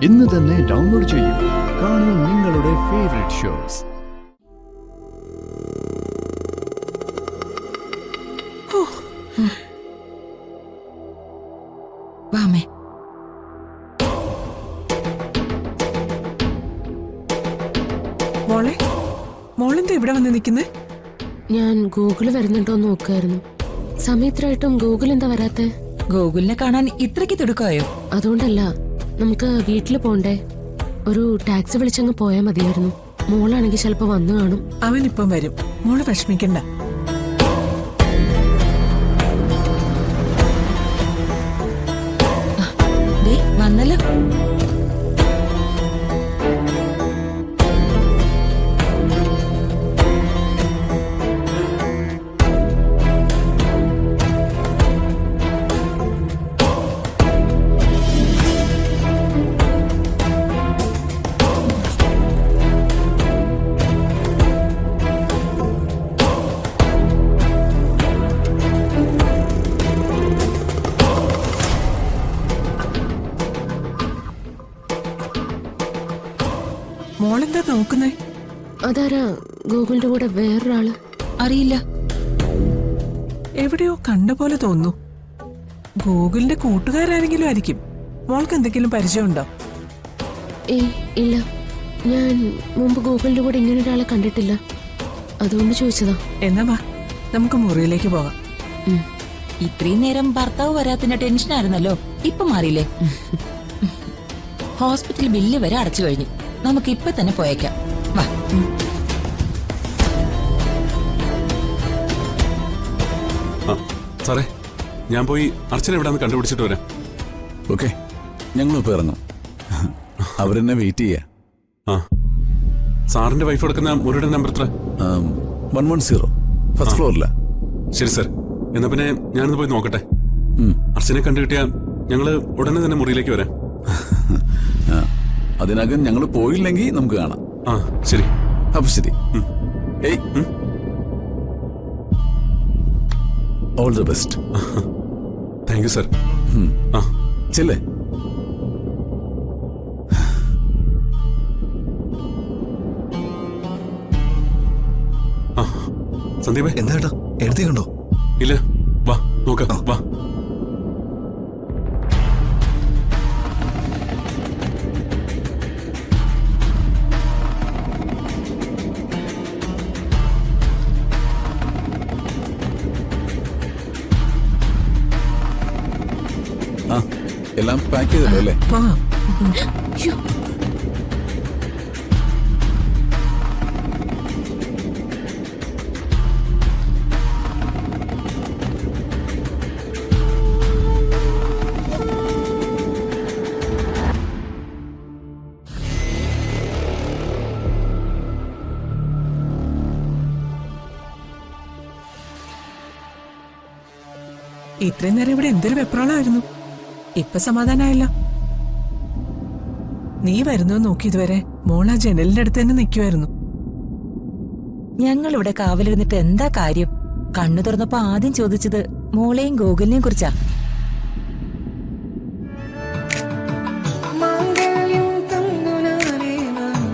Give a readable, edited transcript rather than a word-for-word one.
ഇന്ന് തന്നെ ഡൗൺലോഡ് ചെയ്യൂ. കാണൂ നിങ്ങളുടെ ഫേവറേറ്റ് ഷോസ്. വാമേ, മോളെ, മോളെന്താ ഇവിടെ വന്ന് നിൽക്കുന്നേ? ഞാൻ ഗൂഗിള് വരുന്നുണ്ടോ നോക്കായിരുന്നു. സമയത്തായിട്ടും ഗൂഗിൾ എന്താ വരാത്തെ? ഗൂഗിളിനെ കാണാൻ ഇത്രയ്ക്ക് തിടുക്കമായോ? അതുകൊണ്ടല്ല, നമുക്ക് വീട്ടിൽ പോണ്ടേ. ഒരു ടാക്സി വിളിച്ചങ്ങ് പോയാൽ മതിയായിരുന്നു. മോളാണെങ്കിൽ ചിലപ്പോ വന്നു കാണും. അവനിപ്പം വരും, മോള് വിഷമിക്കണ്ട. വന്നല്ലോ. മോളെന്താ നോക്കുന്നേ? അതാരാ ഗൂഗിളിന്റെ കൂടെ വേറൊരാള്? അറിയില്ല. എവിടെയോ കണ്ട പോലെ തോന്നുന്നു. ഗൂഗിളിന്റെ കൂട്ടുകാരാരെങ്കിലും ആയിരിക്കും. മോൾക്ക് എന്തെങ്കിലും പരിചയമുണ്ടോ? ഏയ് ഇല്ല, ഞാൻ മുമ്പ് ഗൂഗിളിന്റെ കൂടെ ഇങ്ങനെ ഒരാളെ കണ്ടിട്ടില്ല. അതുകൊണ്ട് ചോദിച്ചതാ. എന്നാ വാ, നമുക്ക് മുറിയിലേക്ക് പോകാം. ഇത്രയും നേരം ഭർത്താവ് വരാത്തിന്റെ ടെൻഷനായിരുന്നല്ലോ, ഇപ്പൊ മാറിയില്ലേ? ഹോസ്പിറ്റൽ ബില്ല് വരെ അടച്ചു കഴിഞ്ഞു. നമുക്ക് ഇപ്പൊ തന്നെ പോയേക്കാം. വാ. സാറേ, ഞാൻ പോയി അർച്ചന എവിടെന്ന് കണ്ടുപിടിച്ചിട്ട് വരാം. ഓക്കെ, ഞങ്ങളിപ്പോ ഇറങ്ങും. അവരെന്നെ വെയിറ്റ് ചെയ്യാ. സാറിന്റെ വൈഫ് എടുക്കുന്ന മുറിയുടെ നമ്പർ എത്ര? 110 ഫസ്റ്റ് ഫ്ലോറിലാ. ശരി സാർ, എന്നാ പിന്നെ ഞാനൊന്ന് പോയി നോക്കട്ടെ. അർച്ചനെ കണ്ടുകിട്ടിയാ ഞങ്ങള് ഉടനെ തന്നെ മുറിയിലേക്ക് വരാം. അതിനകം ഞങ്ങൾ പോയില്ലെങ്കിൽ നമുക്ക് കാണാം. ശരി. അപ്പൊ ശരി. ഏയ്, all the best. Thank you sir. ചെല്ലേ. സന്ദീപ്, എന്താ ഏട്ടാ, എഴുതിയുണ്ടോ? ഇല്ല, വാ നോക്കാം. വാ. എല്ലാം പാക്ക് ചെയ്തല്ലോ അല്ലേ? ഇത്രയും നേരം ഇവിടെ എന്തൊരു വെപ്രാളായിരുന്നു. ഇപ്പൊ സമാധാനായല്ലോ. നീ വരുന്നോ നോക്കി ഇതുവരെ മോൾ ആ ജനലിന്റെ അടുത്ത് തന്നെ നിൽക്കുമായിരുന്നു. ഞങ്ങൾ ഇവിടെ കാവലിരുന്നിട്ട് എന്താ കാര്യം? കണ്ണു തുറന്നപ്പോ ആദ്യം ചോദിച്ചത് മോളെയും ഗോകുലിനെയും കുറിച്ചാ.